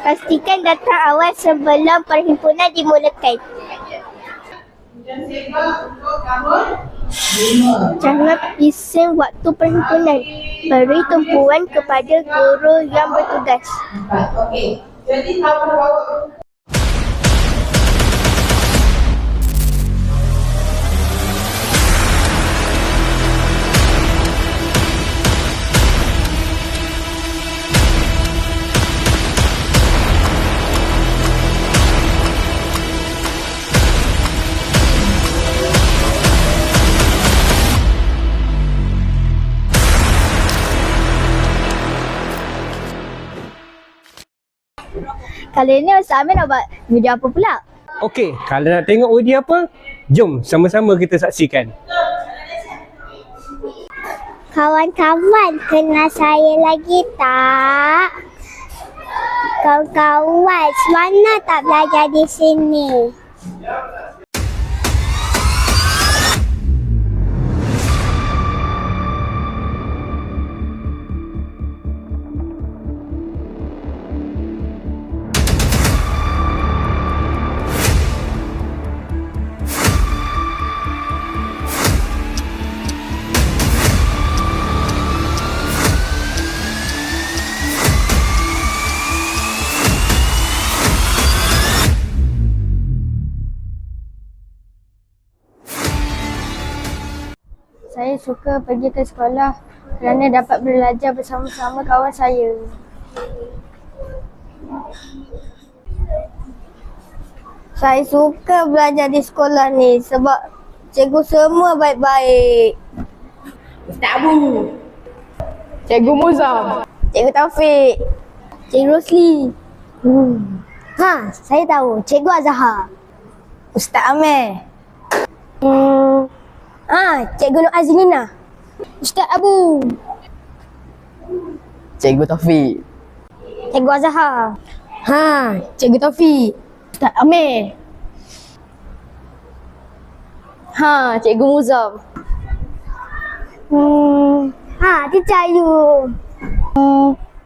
Pastikan datang awal sebelum perhimpunan dimulakan. Jangan bising waktu perhimpunan. Beri tumpuan kepada guru yang bertugas. Okey. Jadi bawa. Kali ni Ustaz Amir nak buat video apa pula? Okey, kalau nak tengok video apa, jom sama-sama kita saksikan. Kawan-kawan, kenal saya lagi tak? Kawan-kawan, semangat tak belajar di sini? Saya suka pergi ke sekolah kerana dapat belajar bersama-sama kawan saya. Saya suka belajar di sekolah ni sebab cikgu semua baik-baik. Ustaz Abu. Cikgu Muzam. Cikgu Taufik. Cikgu Rosli. Saya tahu. Cikgu Azhar. Ustaz Amir. Cikgu Nur Azlina. Ustaz Abu. Cikgu Taufik. Cikgu Azhar. Cikgu Taufik. Ustaz Amir. Cikgu Muzam. Teacher Ayu.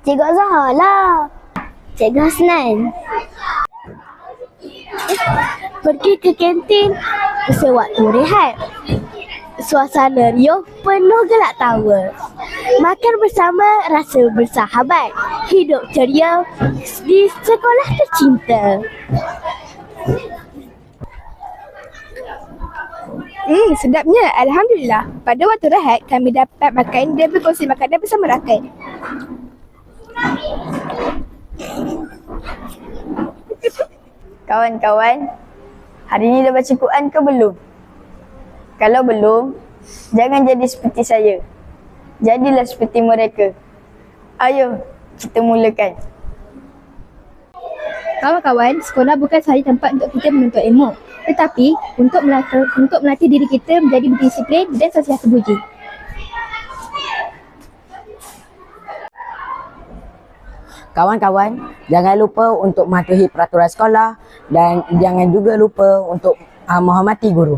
Cikgu Azhar lah. Cikgu Hasnan. Pergi ke kantin sewaktu rehat. Suasana riuh penuh gelak tawa. Makan bersama rasa bersahabat. Hidup ceria di sekolah tercinta. Sedapnya. Alhamdulillah. Pada waktu rehat, kami dapat makan dan berkongsi makanan bersama rakan. Kawan-kawan, hari ni dah baca Quran ke belum? Kalau belum, jangan jadi seperti saya. Jadilah seperti mereka. Ayo, kita mulakan. Kawan-kawan, sekolah bukan sahaja tempat untuk kita menuntut ilmu, tetapi untuk melatih diri kita menjadi berdisiplin dan sentiasa puji. Kawan-kawan, jangan lupa untuk mematuhi peraturan sekolah dan jangan juga lupa untuk menghormati guru.